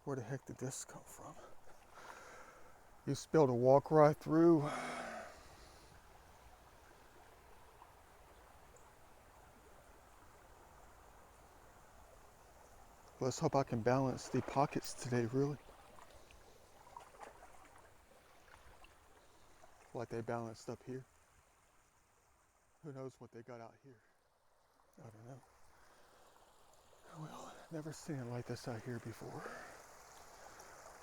Where the heck did this come from? Used to be able to walk right through. Let's hope I can balance the pockets today, really. Like they balanced up here. Who knows what they got out here? I don't know. Well, never seen it like this out here before.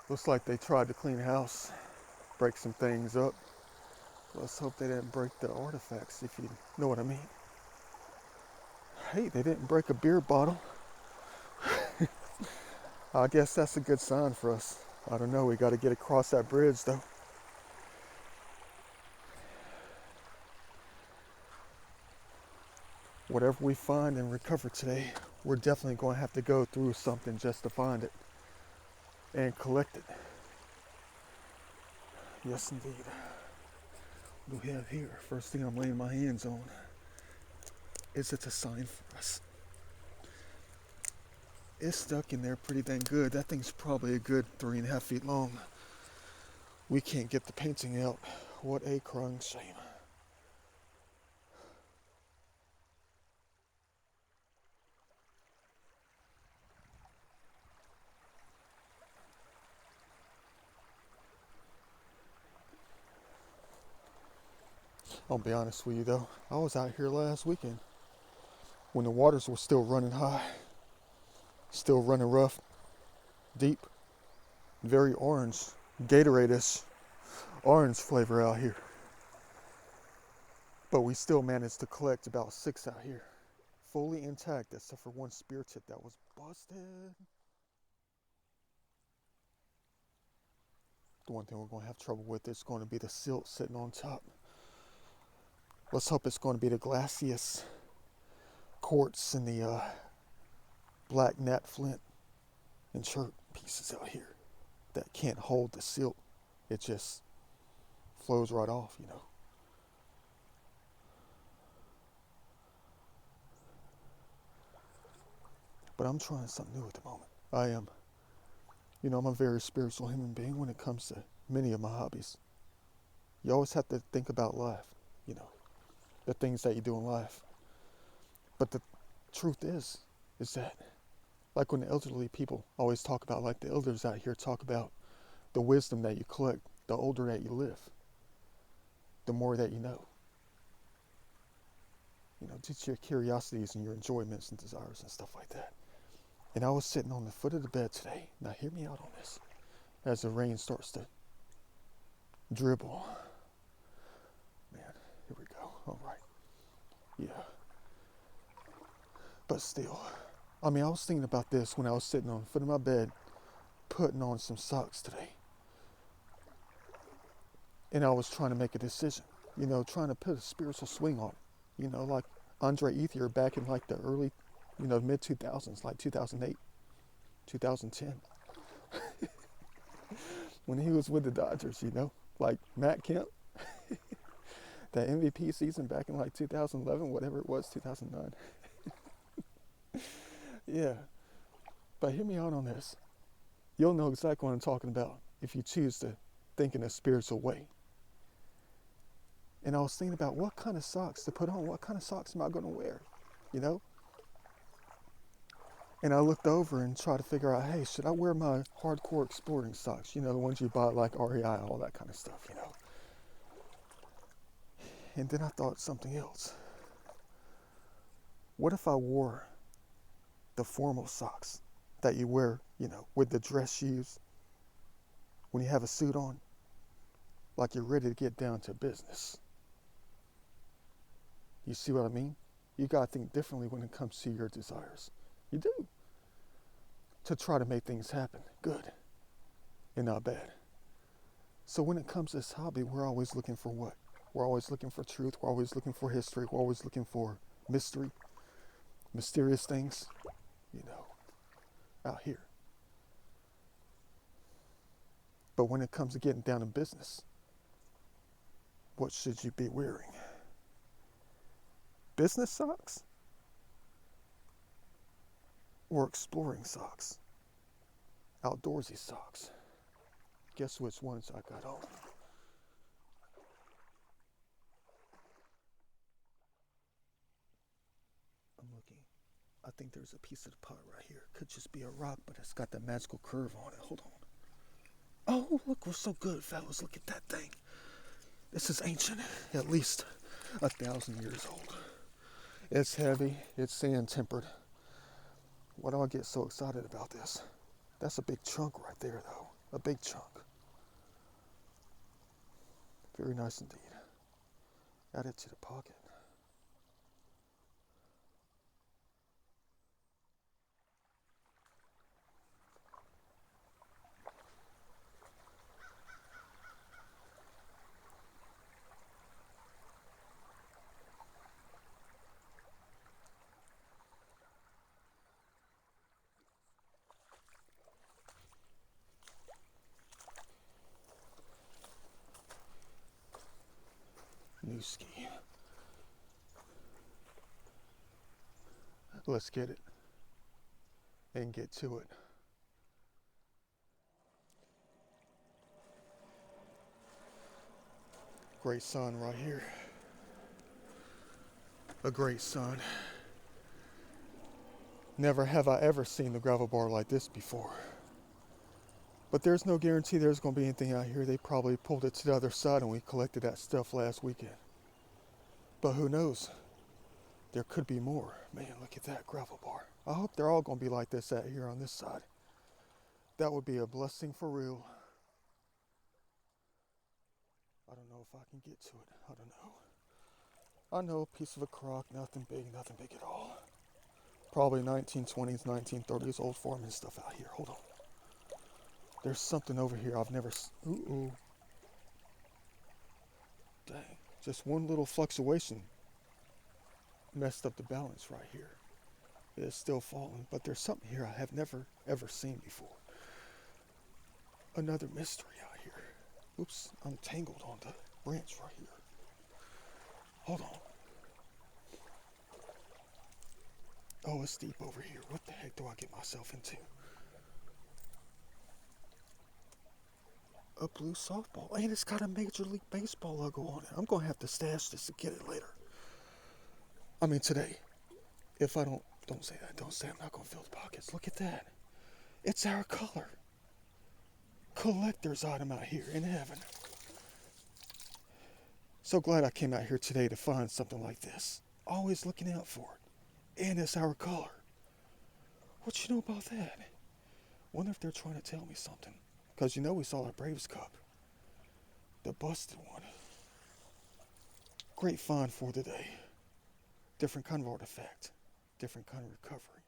Looks like they tried to clean house, break some things up. Let's hope they didn't break the artifacts, if you know what I mean. Hey, they didn't break a beer bottle. I guess that's a good sign for us. I don't know, we got to get across that bridge though. Whatever we find and recover today, we're definitely going to have to go through something just to find it and collect it. Yes, indeed. What do we have here? First thing I'm laying my hands on is it's a sign for us. It's stuck in there pretty dang good. That thing's probably a good 3.5 feet long. We can't get the painting out. What a crying shame. I'll be honest with you though, I was out here last weekend when the waters were still running high, still running rough, deep, very orange, Gatorade-ish orange flavor out here. But we still managed to collect about 6 out here, fully intact except for one spear tip that was busted. The one thing we're going to have trouble with is going to be the silt sitting on top. Let's hope it's going to be the glaciest quartz and the black nat flint and chert pieces out here that can't hold the silt. It just flows right off, you know. But I'm trying something new at the moment. I am. You know, I'm a very spiritual human being when it comes to many of my hobbies. You always have to think about life, you know, the things that you do in life. But the truth is that, like when the elderly people always talk about, like the elders out here talk about the wisdom that you collect, the older that you live, the more that you know. You know, just your curiosities and your enjoyments and desires and stuff like that. And I was sitting on the foot of the bed today. Now hear me out on this. As the rain starts to dribble. Man, here we go. All right. Yeah. But still, I mean, I was thinking about this when I was sitting on the foot of my bed, putting on some socks today. And I was trying to make a decision, you know, trying to put a spiritual swing on it. You know, like Andre Ethier back in like the early, you know, mid 2000s, like 2008, 2010. When he was with the Dodgers, you know, like Matt Kemp, that MVP season back in like 2011, whatever it was, 2009. Yeah. But hear me out on this. You'll know exactly what I'm talking about if you choose to think in a spiritual way. And I was thinking about what kind of socks to put on. What kind of socks am I going to wear? You know? And I looked over and tried to figure out, hey, should I wear my hardcore exploring socks? You know, the ones you buy at like REI, all that kind of stuff, you know? And then I thought something else. What if I wore the formal socks that you wear, you know, with the dress shoes when you have a suit on, like you're ready to get down to business? You see what I mean? You gotta think differently when it comes to your desires. You do. To try to make things happen good and not bad. So when it comes to this hobby, we're always looking for what? We're always looking for truth. We're always looking for history. We're always looking for mystery, mysterious things, you know, out here. But when it comes to getting down to business, what should you be wearing? Business socks? Or exploring socks? outdoorsy socks. Guess which ones I got on? I'm looking. I think there's a piece of the pot right here. Could just be a rock, but it's got that magical curve on it. Hold on. Oh, look, we're so good, fellas. Look at that thing. This is ancient, at least 1,000 years old. It's heavy, it's sand tempered. Why do I get so excited about this? That's a big chunk right there, though. A big chunk. Very nice indeed. Add it to the pocket. New ski. Let's get it and get to it. Great sun right here. A great sun. Never have I ever seen the gravel bar like this before. But there's no guarantee there's going to be anything out here. They probably pulled it to the other side and we collected that stuff last weekend. But who knows? There could be more. Man, look at that gravel bar. I hope they're all going to be like this out here on this side. That would be a blessing for real. I don't know if I can get to it. I don't know. I know, a piece of a crock, nothing big at all. Probably 1920s, 1930s old farming stuff out here. Hold on. There's something over here I've never ooh. Dang. Just one little fluctuation messed up the balance right here. It is still falling, but there's something here I have never, ever seen before. Another mystery out here. Oops, I'm tangled on the branch right here. Hold on. Oh, it's deep over here. What the heck do I get myself into? A blue softball. And it's got a Major League Baseball logo on it. I'm going to have to stash this to get it later. I mean, today. If I don't say that. Don't say I'm not going to fill the pockets. Look at that. It's our color. Collector's item out here in heaven. So glad I came out here today to find something like this. Always looking out for it. And it's our color. What you know about that? Wonder if they're trying to tell me something. Because you know we saw our Braves Cup. The busted one. Great find for the day. Different kind of artifact. Different kind of recovery.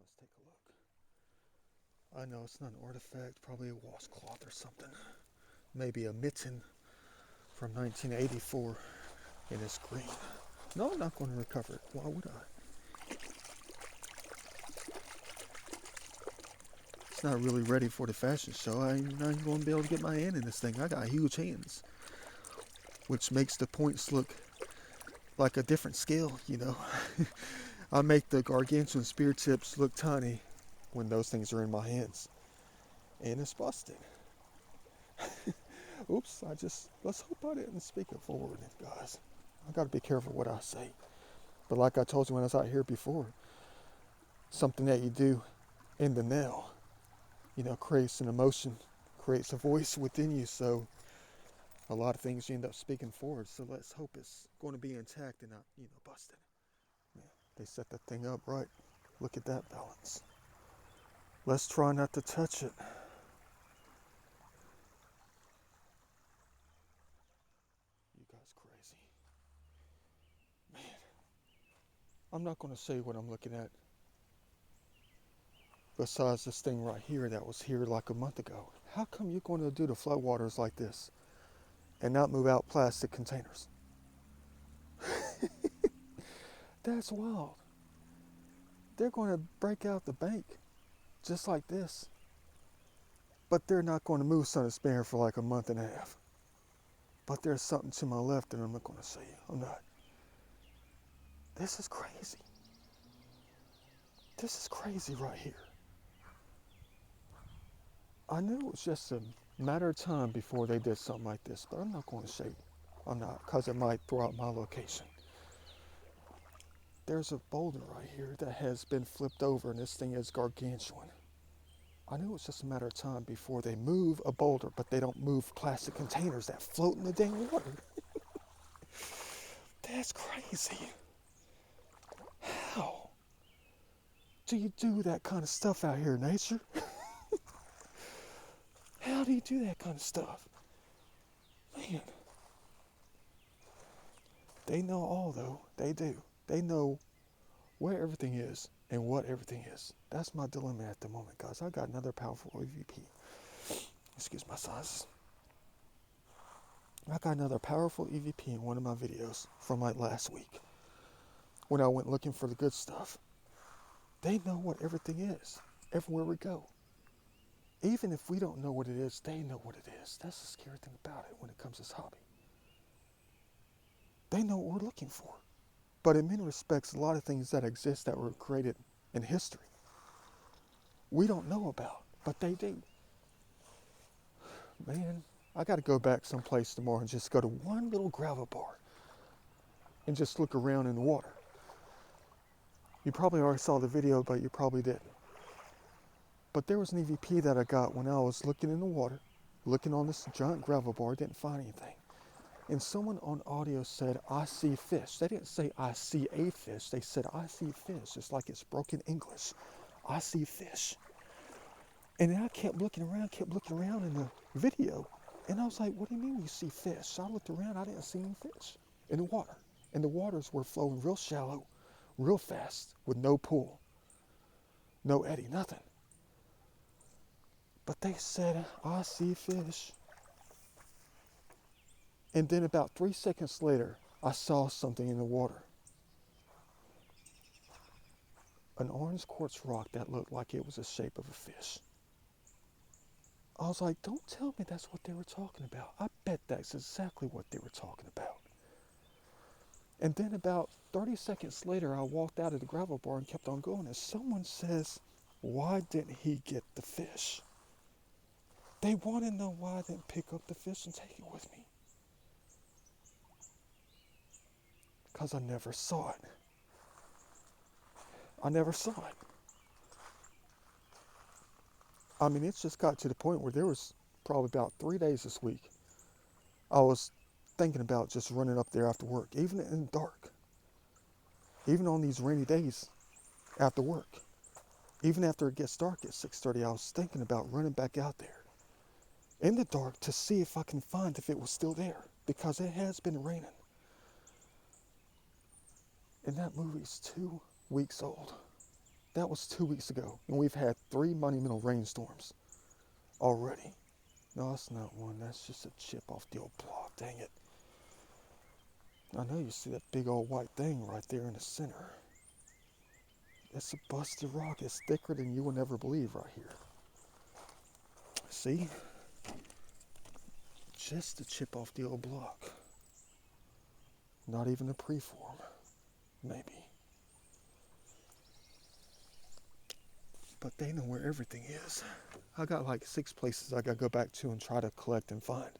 Let's take a look. I know it's not an artifact. Probably a washcloth or something. Maybe a mitten from 1984. And it's green. No, I'm not going to recover it. Why would I? It's not really ready for the fashion show. I'm not going to be able to get my hand in this thing. I got huge hands. Which makes the points look like a different scale, you know. I make the gargantuan spear tips look tiny when those things are in my hands. And it's busted. Oops, let's hope I didn't speak it forward, guys. I gotta be careful what I say. But like I told you when I was out here before, something that you do in the now, you know, creates an emotion, creates a voice within you. So a lot of things you end up speaking forward. So let's hope it's going to be intact and not, you know, busted. Man, they set that thing up right. Look at that balance. Let's try not to touch it. You guys crazy. Man, I'm not going to say what I'm looking at. Besides this thing right here that was here like a month ago. How come you're going to do the floodwaters like this and not move out plastic containers? That's wild. They're going to break out the bank just like this. But they're not going to move Son of Spanner for like a month and a half. But there's something to my left and I'm not going to say it. I'm not. This is crazy. This is crazy right here. I knew it was just a matter of time before they did something like this, but I'm not going to say I'm not, because it might throw out my location. There's a boulder right here that has been flipped over, and this thing is gargantuan. I knew it was just a matter of time before they move a boulder, but they don't move plastic containers that float in the dang water. That's crazy. How do you do that kind of stuff out here in nature? How do you do that kind of stuff? Man, they know all though. They do. They know where everything is and what everything is. That's my dilemma at the moment, guys. I got another powerful EVP. Excuse my size. I got another powerful EVP in one of my videos from like last week when I went looking for the good stuff. They know what everything is everywhere we go. Even if we don't know what it is, they know what it is. That's the scary thing about it when it comes to this hobby. They know what we're looking for. But in many respects, a lot of things that exist that were created in history, we don't know about, but they do. Man, I got to go back someplace tomorrow and just go to one little gravel bar and just look around in the water. You probably already saw the video, but you probably didn't. But there was an EVP that I got when I was looking in the water, looking on this giant gravel bar, didn't find anything. And someone on audio said, I see fish. They didn't say, I see a fish. They said, I see fish. It's like it's broken English. I see fish. And then I kept looking around in the video. And I was like, what do you mean you see fish? So I looked around, I didn't see any fish in the water. And the waters were flowing real shallow, real fast, with no pool, no eddy, nothing. But they said, I see fish. And then about 3 seconds later, I saw something in the water. An orange quartz rock that looked like it was the shape of a fish. I was like, don't tell me that's what they were talking about. I bet that's exactly what they were talking about. And then about 30 seconds later, I walked out of the gravel bar and kept on going. And someone says, why didn't he get the fish? They want to know why I didn't pick up the fish and take it with me. Because I never saw it. I never saw it. I mean, it's just got to the point where there was probably about 3 days this week. I was thinking about just running up there after work, even in the dark. Even on these rainy days after work. Even after it gets dark at 6:30, I was thinking about running back out there in the dark to see if I can find if it was still there. Because it has been raining. And that movie's 2 weeks old. That was 2 weeks ago. And we've had 3 monumental rainstorms already. No, that's not one. That's just a chip off the old block. Dang it. I know you see that big old white thing right there in the center. It's a busted rock. It's thicker than you would ever believe right here. See? Just a chip off the old block. Not even a preform. Maybe. But they know where everything is. I got like 6 places I gotta go back to and try to collect and find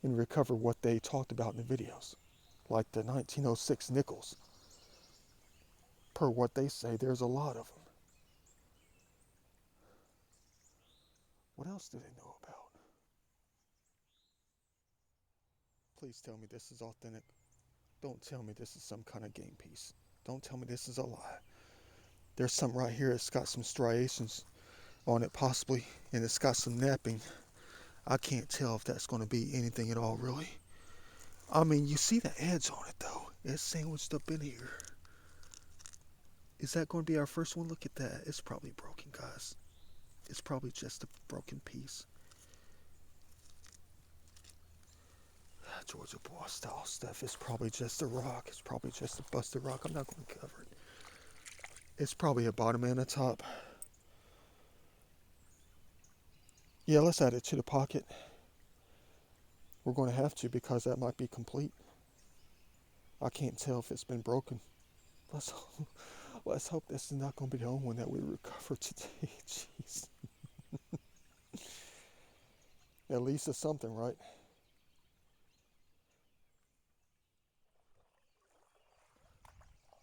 and recover what they talked about in the videos. Like the 1906 nickels. Per what they say, there's a lot of them. What else do they know about? Please tell me this is authentic. Don't tell me this is some kind of game piece. Don't tell me this is a lie. There's some right here that's got some striations on it possibly, and it's got some napping. I can't tell if that's going to be anything at all, really. I mean, you see the edge on it, though. It's sandwiched up in here. Is that going to be our first one? Look at that. It's probably broken, guys. It's probably just a broken piece. Georgia Boy style stuff. It's probably just a rock. It's probably just a busted rock. I'm not going to cover it. It's probably a bottom and a top. Yeah, let's add it to the pocket. We're going to have to because that might be complete. I can't tell if it's been broken. Let's hope this is not going to be the only one that we recover today. Jeez. At least it's something, right?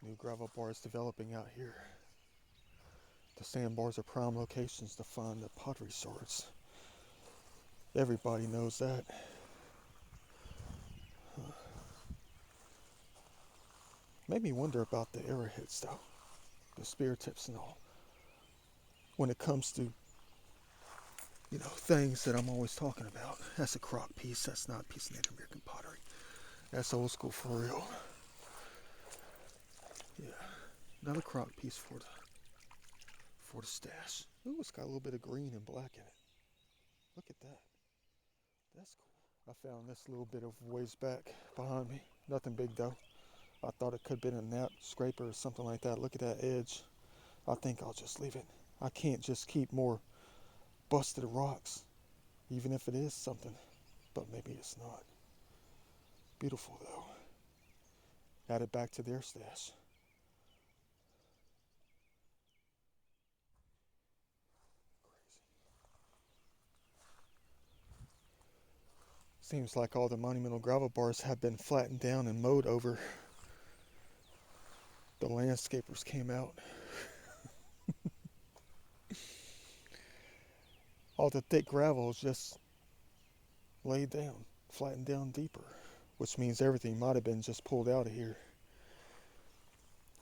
New gravel bars developing out here. The sandbars are prime locations to find the pottery swords. Everybody knows that. Made me wonder about the arrowheads though. The spear tips and all. When it comes to, things that I'm always talking about. That's a crock piece. That's not a piece of Native American pottery. That's old school for real. Yeah. Another crock piece for the stash. Ooh, it's got a little bit of green and black in it. Look at that. That's cool. I found this little bit of ways back behind me. Nothing big though. I thought it could have been a nap scraper or something like that. Look at that edge. I think I'll just leave it. I can't just keep more busted rocks, even if it is something. But maybe it's not. Beautiful though. Add it back to their stash. Seems like all the monumental gravel bars have been flattened down and mowed over. The landscapers came out. All the thick gravel is just laid down, flattened down deeper, which means everything might have been just pulled out of here.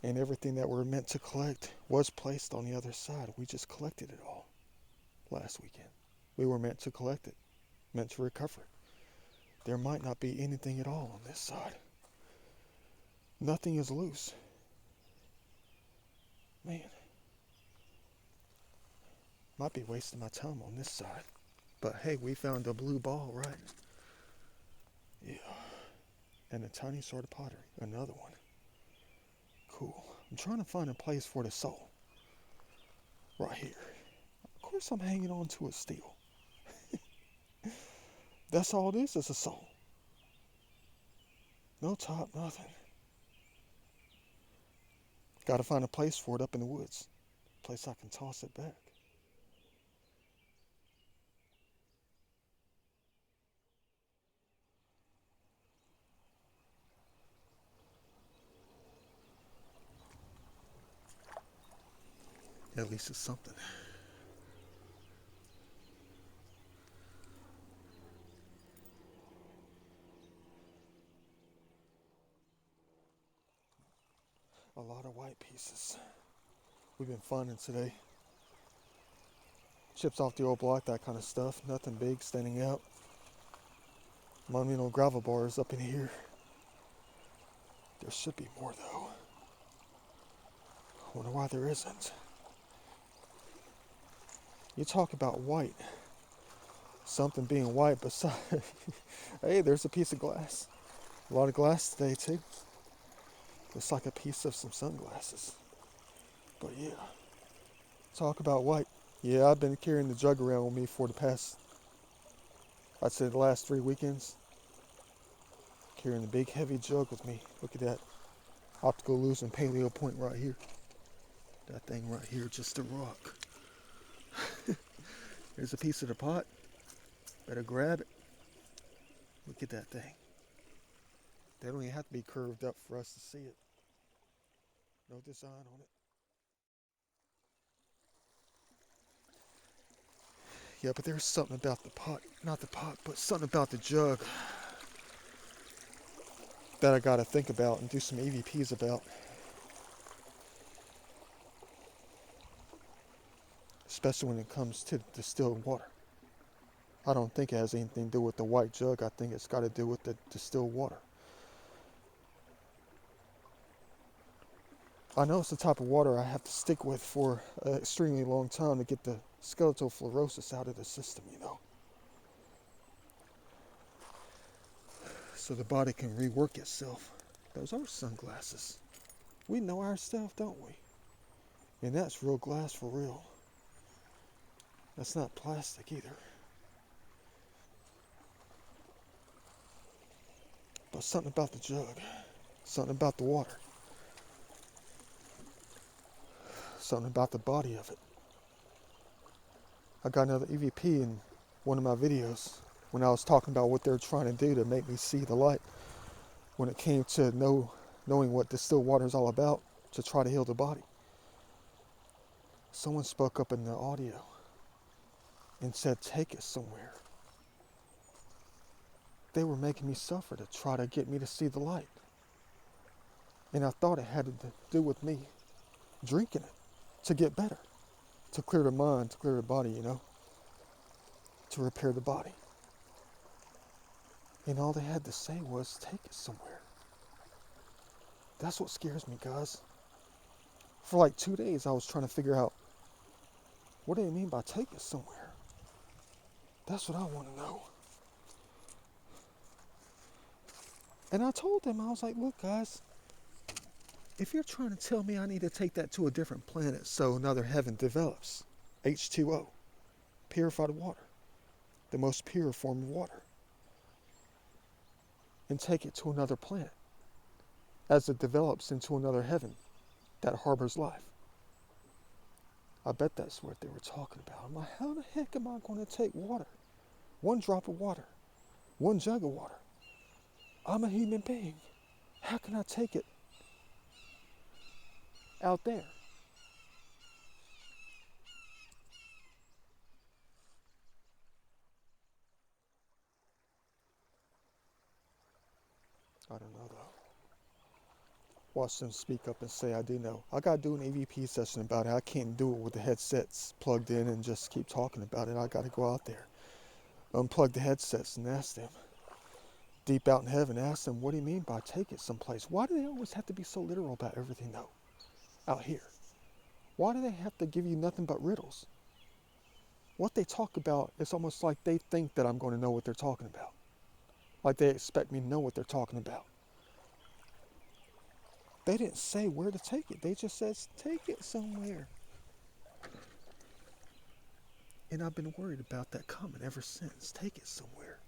And everything that we're meant to collect was placed on the other side. We just collected it all last weekend. We were meant to collect it, meant to recover it. There might not be anything at all on this side. Nothing is loose. Man, might be wasting my time on this side. But hey, we found a blue ball, right? Yeah. And a tiny sort of pottery. Another one. Cool. I'm trying to find a place for the soul. Right here. Of course I'm hanging on to a steel. That's all it is a soul. No top, nothing. Gotta find a place for it up in the woods. A place I can toss it back. At least it's something. A lot of white pieces we've been finding today. Chips off the old block, that kind of stuff. Nothing big standing out. Monumental gravel bars up in here. There should be more though. I wonder why there isn't. You talk about white. Something being white beside. Hey, there's a piece of glass. A lot of glass today too. Looks like a piece of some sunglasses. But yeah, talk about white. Yeah, I've been carrying the jug around with me for the past, I'd say the last 3 weekends. Carrying the big heavy jug with me. Look at that optical illusion paleo point right here. That thing right here, just a rock. There's a piece of the pot. Better grab it. Look at that thing. They don't even have to be curved up for us to see it. No design on it. Yeah, but there's something about the pot, not the pot, but something about the jug that I gotta think about and do some EVPs about. Especially when it comes to distilled water. I don't think it has anything to do with the white jug. I think it's got to do with the distilled water. I know it's the type of water I have to stick with for an extremely long time to get the skeletal fluorosis out of the system, So the body can rework itself. Those are sunglasses. We know our stuff, don't we? And that's real glass for real. That's not plastic either. But something about the jug. Something about the water. something about the body of it. I got another EVP in one of my videos when I was talking about what they're trying to do to make me see the light when it came to knowing what distilled water is all about to try to heal the body. Someone spoke up in the audio and said, take it somewhere. They were making me suffer to try to get me to see the light. And I thought it had to do with me drinking it to get better, to clear the mind, to clear the body, to repair the body. And all they had to say was, take it somewhere. That's what scares me, guys. For like 2 days, I was trying to figure out, what do they mean by take it somewhere? That's what I want to know. And I told them, I was like, look, guys, if you're trying to tell me I need to take that to a different planet so another heaven develops, H2O, purified water, the most pure form of water, and take it to another planet as it develops into another heaven that harbors life. I bet that's what they were talking about. I'm like, how the heck am I going to take water? One drop of water, one jug of water. I'm a human being. How can I take it out there? I don't know though. Watch them speak up and say, I do know. I got to do an EVP session about it. I can't do it with the headsets plugged in and just keep talking about it. I got to go out there, unplug the headsets and ask them. Deep out in heaven, ask them, what do you mean by take it someplace? Why do they always have to be so literal about everything though, out here? Why do they have to give you nothing but riddles? What they talk about, it's almost like they think that I'm going to know what they're talking about. Like they expect me to know what they're talking about. They didn't say where to take it. They just said, take it somewhere. And I've been worried about that comment ever since. Take it somewhere.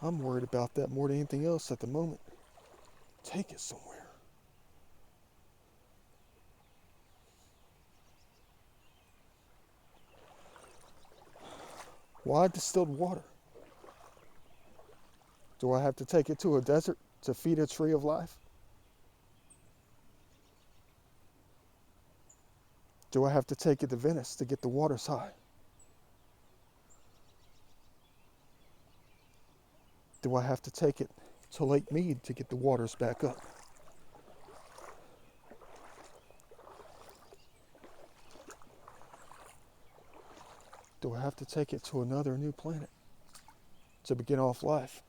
I'm worried about that more than anything else at the moment. Take it somewhere. Why distilled water? Do I have to take it to a desert to feed a tree of life? Do I have to take it to Venice to get the waters high? Do I have to take it to Lake Mead to get the waters back up? Do I have to take it to another new planet to begin off life?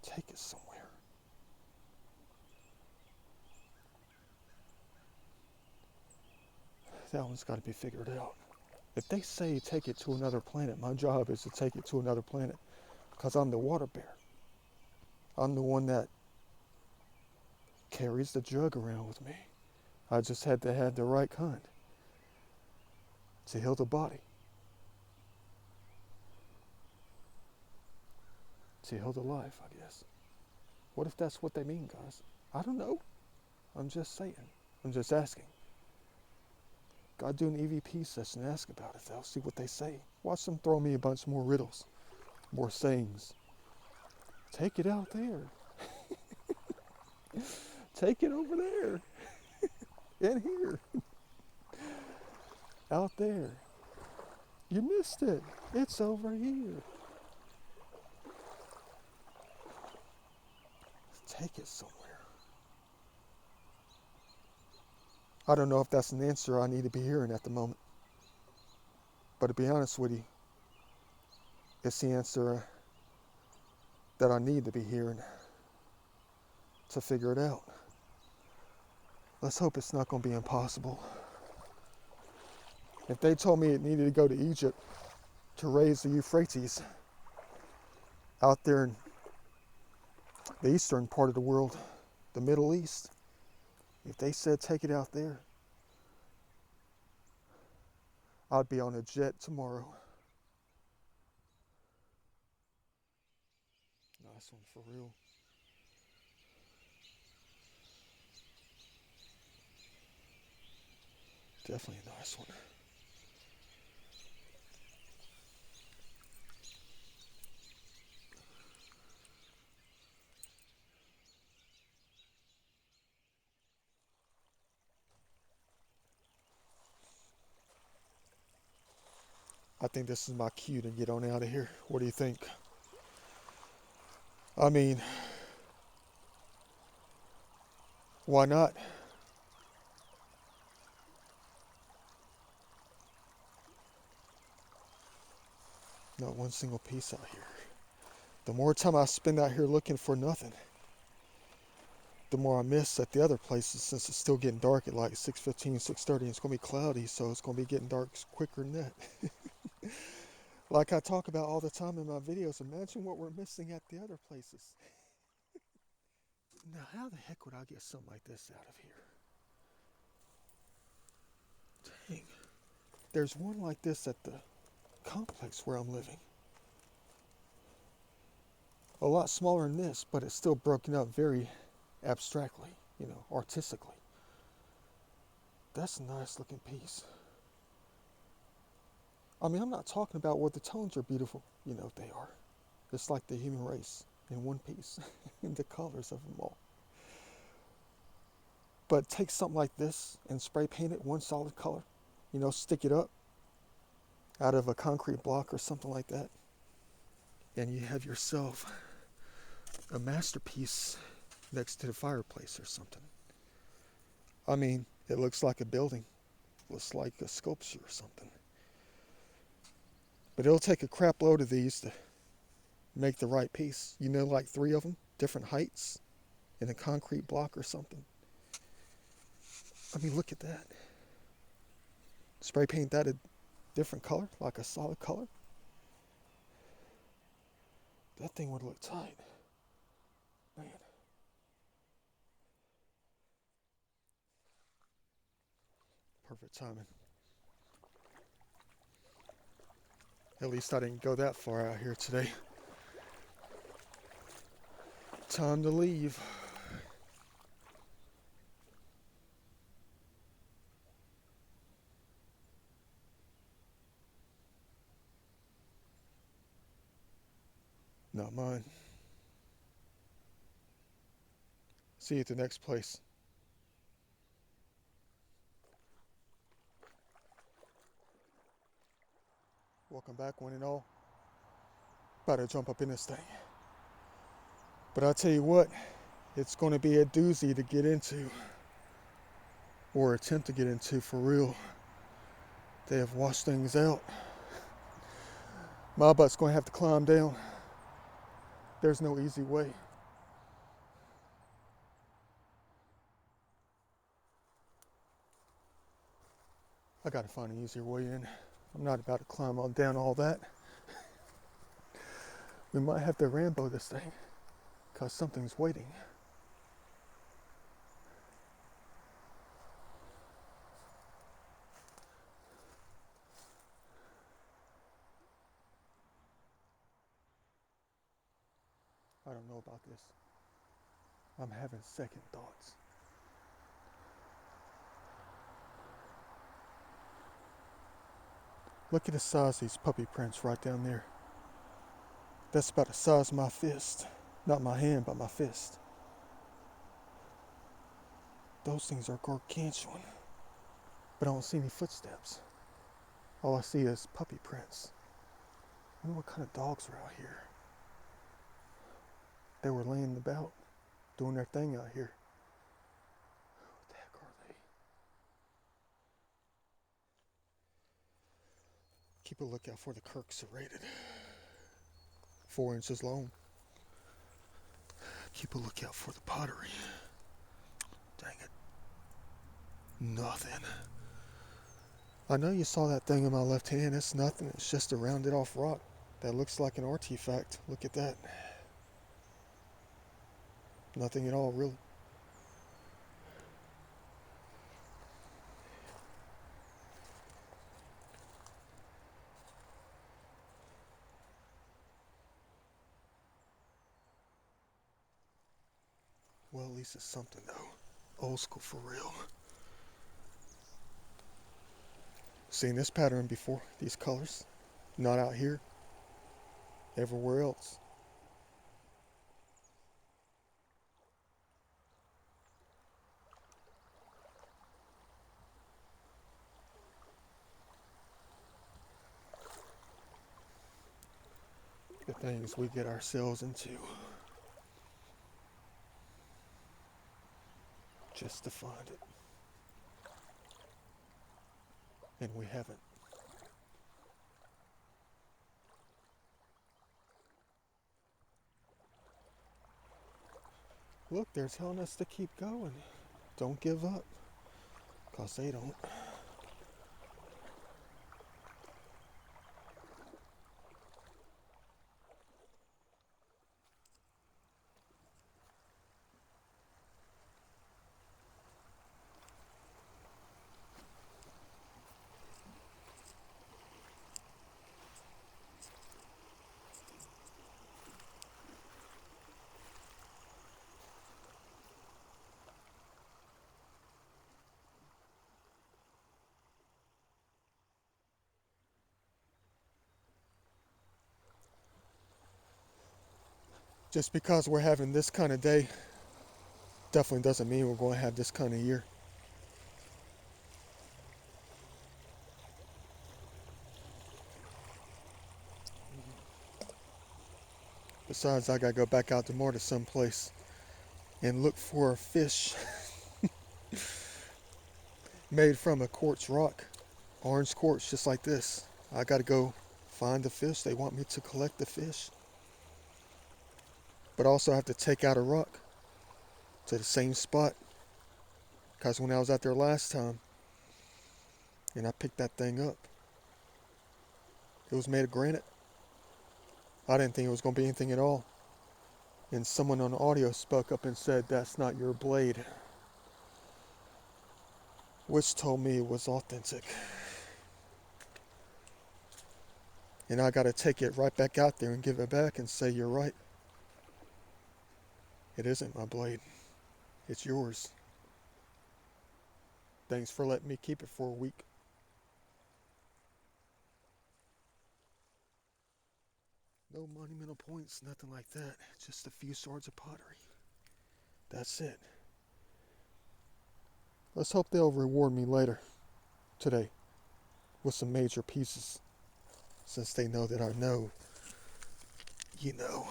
Take it somewhere. That one's got to be figured out. If they say take it to another planet, my job is to take it to another planet because I'm the water bear. I'm the one that carries the jug around with me. I just had to have the right kind to heal the body, to heal the life, I guess. What if that's what they mean, guys? I don't know. I'm just saying. I'm just asking. Gotta do an EVP session and ask about it. I'll see what they say. Watch them throw me a bunch more riddles, more sayings. Take it out there. Take it over there. In here. Out there. You missed it. It's over here. Take it somewhere. I don't know if that's an answer I need to be hearing at the moment. But to be honest with you, it's the answer that I need to be hearing to figure it out. Let's hope it's not going to be impossible. If they told me it needed to go to Egypt to raise the Euphrates out there in the eastern part of the world, the Middle East, if they said take it out there, I'd be on a jet tomorrow. nice one for real. Definitely a nice one. I think this is my cue to get on out of here. What do you think? I mean, why not? Not one single piece out here. The more time I spend out here looking for nothing, the more I miss at the other places, since it's still getting dark at like 6:15, 6:30, and it's going to be cloudy, so it's going to be getting dark quicker than that. Like I talk about all the time in my videos, imagine what we're missing at the other places. Now, how the heck would I get something like this out of here? Dang. There's one like this at the complex where I'm living. A lot smaller than this, but it's still broken up very abstractly, artistically. That's a nice looking piece. I mean, I'm not talking about where the tones are beautiful. They are. It's like the human race in one piece, in the colors of them all. But take something like this and spray paint it one solid color, stick it up out of a concrete block or something like that, and you have yourself a masterpiece next to the fireplace or something. I mean, it looks like a building. It looks like a sculpture or something. But it'll take a crap load of these to make the right piece. Like 3 of them, different heights, in a concrete block or something. I mean, look at that. Spray paint that a different color, like a solid color. That thing would look tight. Man. Perfect timing. At least I didn't go that far out here today. Time to leave. Not mine. See you at the next place. Welcome back, one and all. About to jump up in this thing. But I'll tell you what, it's going to be a doozy to get into. Or attempt to get into, for real. They have washed things out. My butt's going to have to climb down. There's no easy way. I got to find an easier way in. I'm not about to climb on down all that. We might have to Rambo this thing, because something's waiting. I don't know about this. I'm having second thoughts. Look at the size of these puppy prints right down there. That's about the size of my fist. Not my hand, but my fist. Those things are gargantuan. But I don't see any footsteps. All I see is puppy prints. I wonder what kind of dogs are out here. They were laying about, doing their thing out here. What the heck are they? Keep a lookout for the Kirk serrated. 4 inches long. Keep a lookout for the pottery. Dang it. Nothing. I know you saw that thing in my left hand. It's nothing. It's just a rounded off rock. That looks like an artifact. Look at that. Nothing at all, really. Well, at least it's something, though. Old school for real. Seen this pattern before, these colors. Not out here, everywhere else. The things we get ourselves into just to find it. And we haven't. Look, they're telling us to keep going. Don't give up. Because they don't. Just because we're having this kind of day definitely doesn't mean we're going to have this kind of year. Besides, I gotta go back out tomorrow to someplace and look for a fish made from a quartz rock. Orange quartz, just like this. I gotta go find the fish. They want me to collect the fish. But also I have to take out a rock to the same spot. Because when I was out there last time and I picked that thing up, it was made of granite. I didn't think it was going to be anything at all. And someone on the audio spoke up and said, "That's not your blade," which told me it was authentic. And I got to take it right back out there and give it back and say, "You're right. It isn't my blade. It's yours. Thanks for letting me keep it for a week." No monumental points, nothing like that. Just a few swords of pottery. That's it. Let's hope they'll reward me later, today, with some major pieces. Since they know that I know, you know.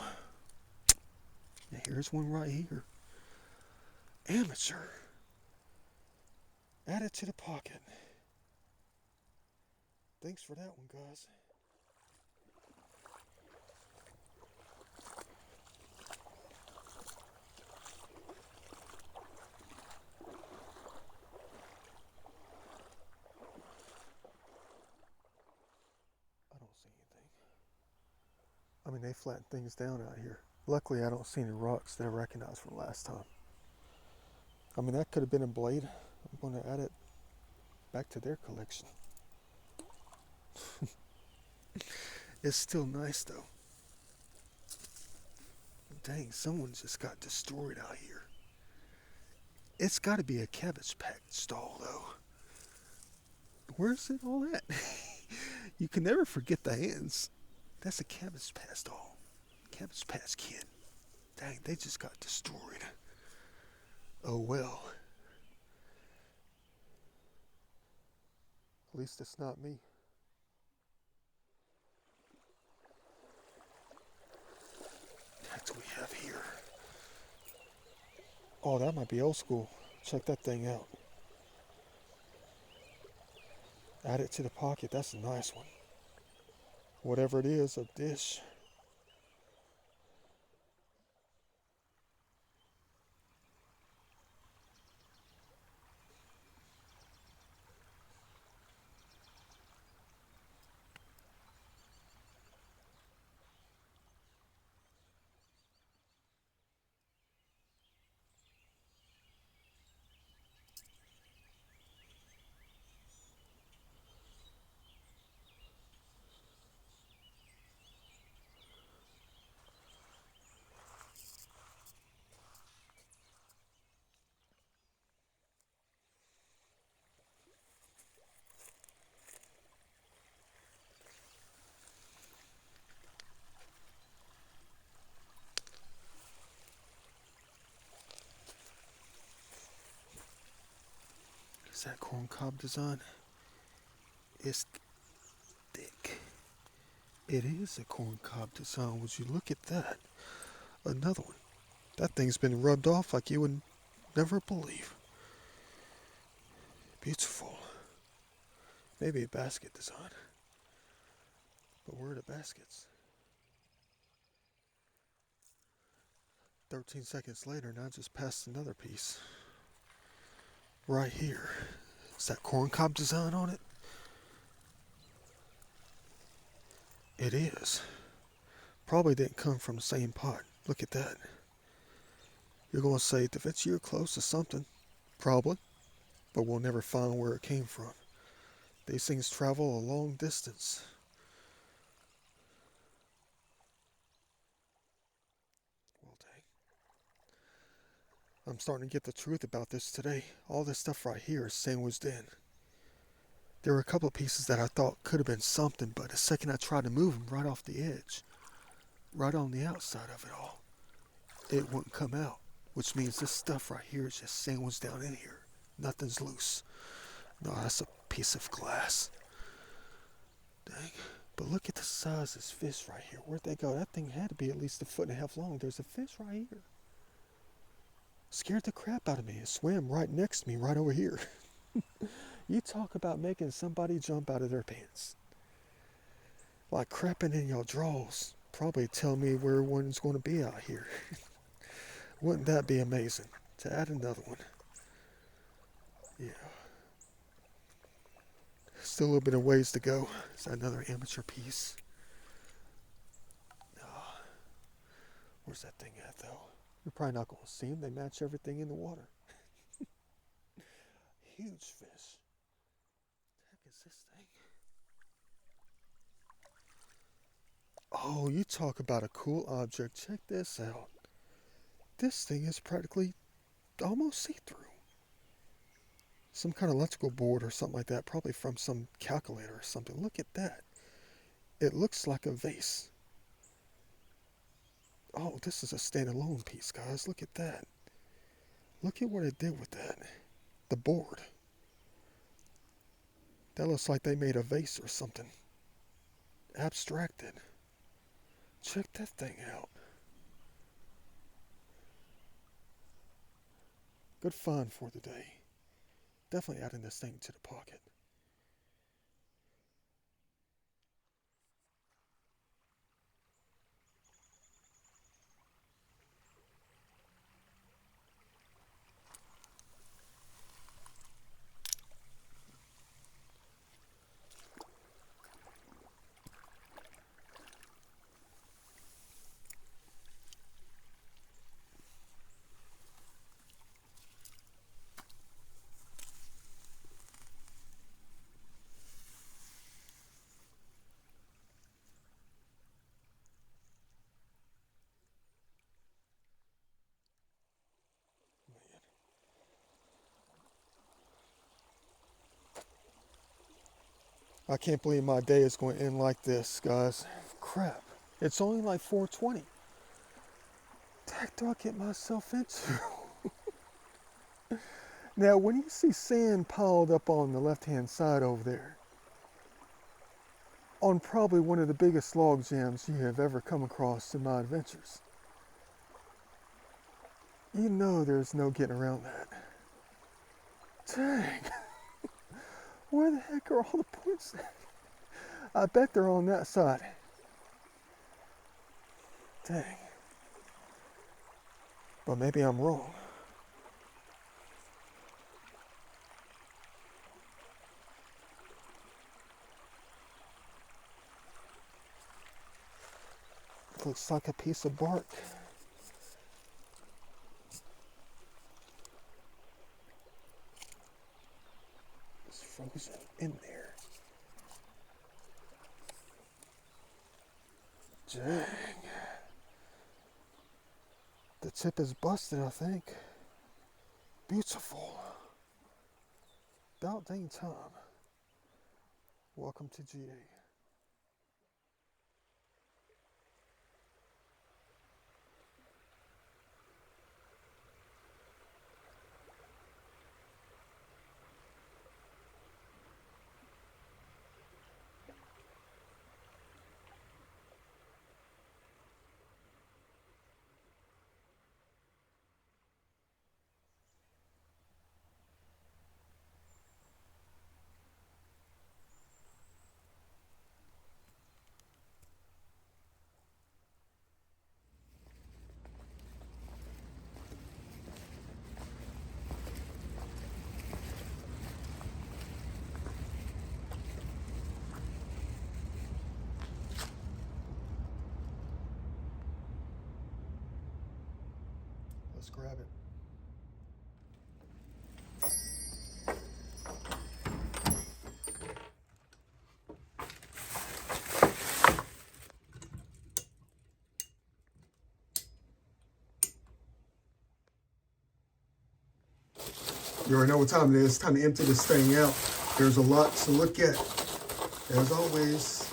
And here's one right here. Amateur. Add it to the pocket. Thanks for that one, guys. I don't see anything. I mean, they flatten things down out here. Luckily, I don't see any rocks that I recognize from last time. I mean, that could have been a blade. I'm going to add it back to their collection. It's still nice, though. Dang, someone just got destroyed out here. It's got to be a cabbage patch stall, though. Where's it all at? You can never forget the hands. That's a cabbage patch stall. Cabbage Patch Kid. Dang, they just got destroyed. Oh well. At least it's not me. That's what we have here. Oh, that might be old school. Check that thing out. Add it to the pocket. That's a nice one. Whatever it is, a dish. Is that corncob design? It's thick. It is a corncob design. Would you look at that? Another one. That thing's been rubbed off like you would never believe. Beautiful. Maybe a basket design. But where are the baskets? 13 seconds later, and I just passed another piece. Right here. Is that corncob design on it? It is. Probably didn't come from the same pot. Look at that. You're going to say, Da Vinci, you're close to something. Probably. But we'll never find where it came from. These things travel a long distance. Well, dang. I'm starting to get the truth about this today. All this stuff right here is sandwiched in. There were a couple of pieces that I thought could have been something, but the second I tried to move them right off the edge, right on the outside of it all, it wouldn't come out. Which means this stuff right here is just sandwiched down in here. Nothing's loose. No, that's a piece of glass. Dang. But look at the size of this fish right here. Where'd they go? That thing had to be at least 1.5 feet long. There's a fish right here. Scared the crap out of me. It swam right next to me, right over here. You talk about making somebody jump out of their pants. Like crapping in your drawers. Probably tell me where one's going to be out here. Wouldn't that be amazing? To add another one. Yeah. Still a little bit of ways to go. Is that another amateur piece? Where's that thing at, though? You're probably not going to see them. They match everything in the water. Huge fish. What the heck is this thing? Oh, you talk about a cool object. Check this out. This thing is practically almost see-through. Some kind of electrical board or something like that. Probably from some calculator or something. Look at that. It looks like a vase. Oh, this is a standalone piece, guys. Look at that. Look at what it did with that. The board. That looks like they made a vase or something. Abstracted. Check that thing out. Good find for the day. Definitely adding this thing to the pocket. I can't believe my day is going to end like this, guys. Crap. It's only like 4:20. What the heck do I get myself into? Now, when you see sand piled up on the left-hand side over there, on probably one of the biggest log jams you have ever come across in my adventures, you know there's no getting around that. Dang. Where the heck are all the points? I bet they're on that side. Dang. But maybe I'm wrong. Looks like a piece of bark. It's frozen in there. Dang. The tip is busted, I think. Beautiful. About dang time. Welcome to GA. Let's grab it. You already know what time it is. It's time to empty this thing out. There's a lot to look at, as always.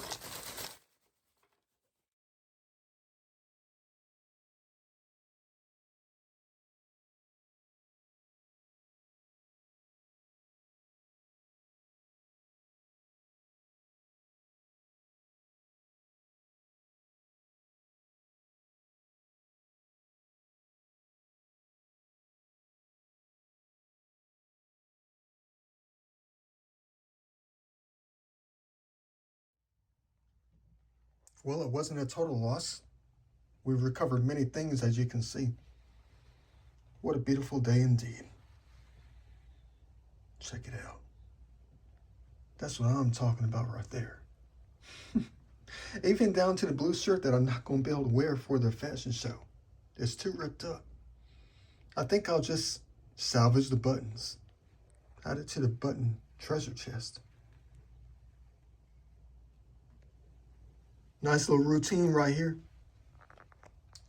Well, it wasn't a total loss. We've recovered many things, as you can see. What a beautiful day indeed. Check it out. That's what I'm talking about right there. Even down to the blue shirt that I'm not going to be able to wear for the fashion show. It's too ripped up. I think I'll just salvage the buttons. Add it to the button treasure chest. Nice little routine right here.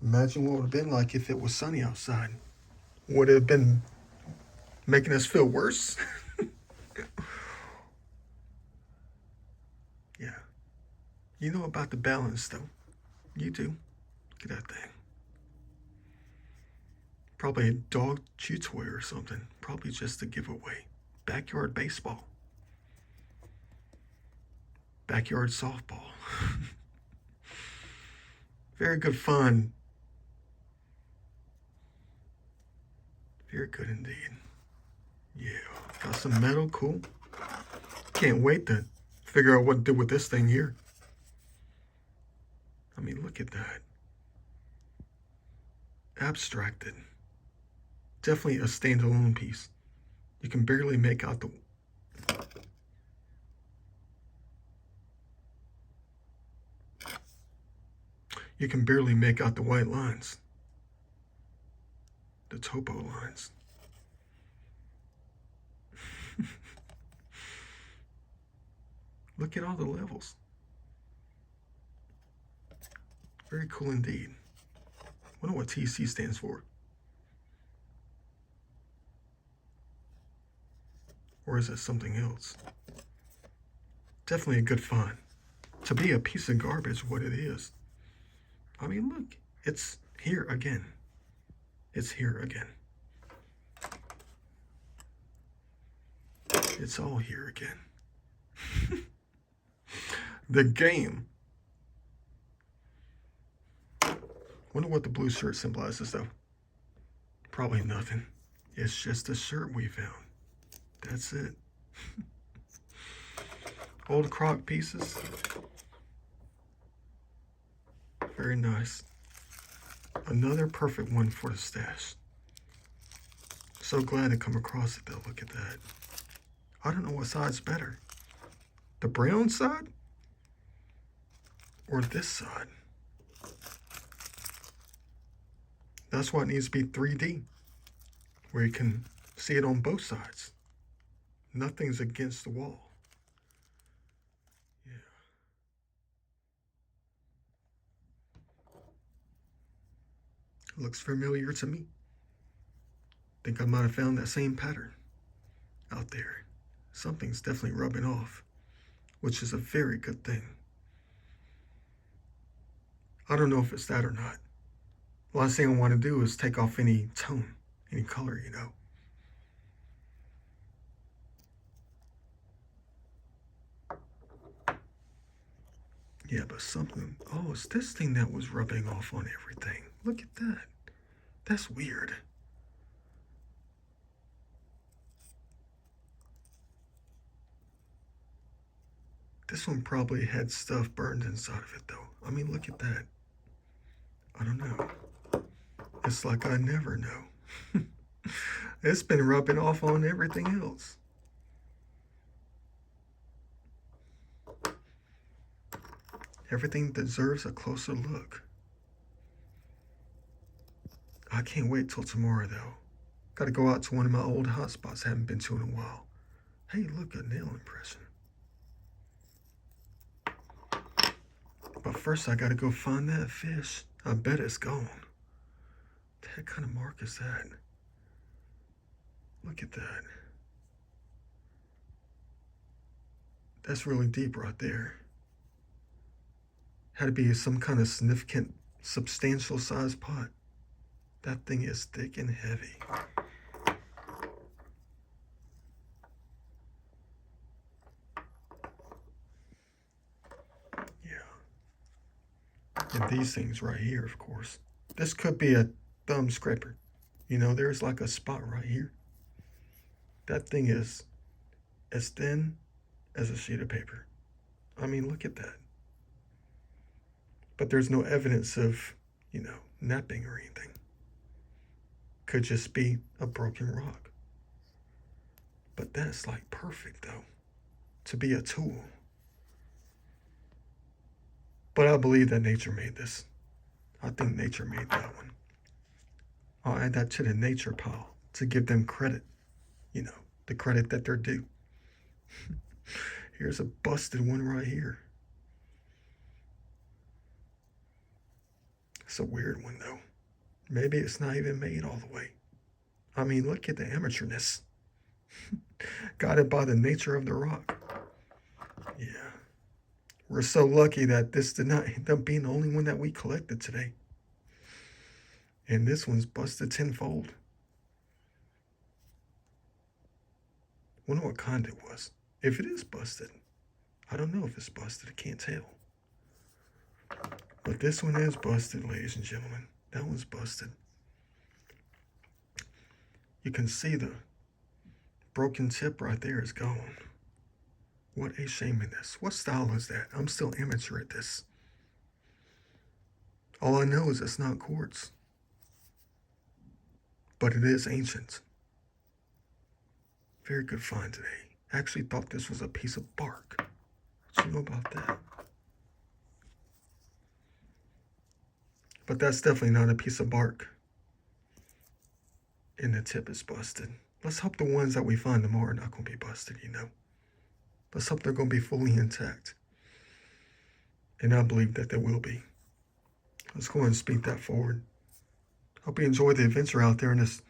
Imagine what it would have been like if it was sunny outside. Would it have been making us feel worse? Yeah. You know about the balance, though. You do. Look at that thing. Probably a dog chew toy or something. Probably just a giveaway. Backyard baseball. Backyard softball. Very good fun. Very good indeed. Yeah. Got some metal. Cool. Can't wait to figure out what to do with this thing here. I mean, look at that. Abstracted. Definitely a standalone piece. You can barely make out the... You can barely make out the white lines. The topo lines. Look at all the levels. Very cool indeed. Wonder what TC stands for. Or is it something else? Definitely a good find. To be a piece of garbage, what it is. I mean, look, it's here again. It's here again. It's all here again. The game. Wonder what the blue shirt symbolizes, though. Probably nothing. It's just a shirt we found. That's it. Old crock pieces. Very nice. Another perfect one for the stash. So glad to come across it, though. Look at that. I don't know what side's better. The brown side? Or this side? That's why it needs to be 3D. Where you can see it on both sides. Nothing's against the wall. Yeah. Looks familiar to me. Think I might have found that same pattern out there. Something's definitely rubbing off, which is a very good thing. I don't know if it's that or not. The last thing I want to do is take off any tone, any color, you know. Yeah, but something... Oh, it's this thing that was rubbing off on everything. Look at that. That's weird. This one probably had stuff burned inside of it, though. I mean, look at that. I don't know. It's like I never know. It's been rubbing off on everything else. Everything deserves a closer look. I can't wait till tomorrow, though. Gotta go out to one of my old hotspots I haven't been to in a while. Hey, look, a nail impression. But first, I gotta go find that fish. I bet it's gone. What the heck kind of mark is that? Look at that. That's really deep right there. Had to be some kind of significant, substantial size pot. That thing is thick and heavy. Yeah. And these things right here, of course. This could be a thumb scraper. You know, there's like a spot right here. That thing is as thin as a sheet of paper. I mean, look at that. But there's no evidence of, napping or anything. Could just be a broken rock. But that's like perfect, though, to be a tool. But I believe that nature made this. I think nature made that one. I'll add that to the nature pile to give them credit, the credit that they're due. Here's a busted one right here. It's a weird one, though. Maybe it's not even made all the way. I mean, look at the amateurness. Guided by the nature of the rock. Yeah. We're so lucky that this did not end up being the only one that we collected today. And this one's busted tenfold. Wonder what kind it was. If it is busted. I don't know if it's busted. I can't tell. But this one is busted, ladies and gentlemen. That one's busted. You can see the broken tip right there is gone. What a shame in this. What style is that? I'm still amateur at this. All I know is it's not quartz. But it is ancient. Very good find today. Actually thought this was a piece of bark. What you know about that? But that's definitely not a piece of bark. And the tip is busted. Let's hope the ones that we find tomorrow are not going to be busted, Let's hope they're going to be fully intact. And I believe that they will be. Let's go ahead and speed that forward. Hope you enjoy the adventure out there in this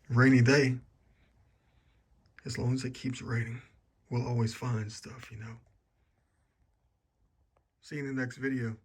rainy day. As long as it keeps raining, we'll always find stuff, See you in the next video.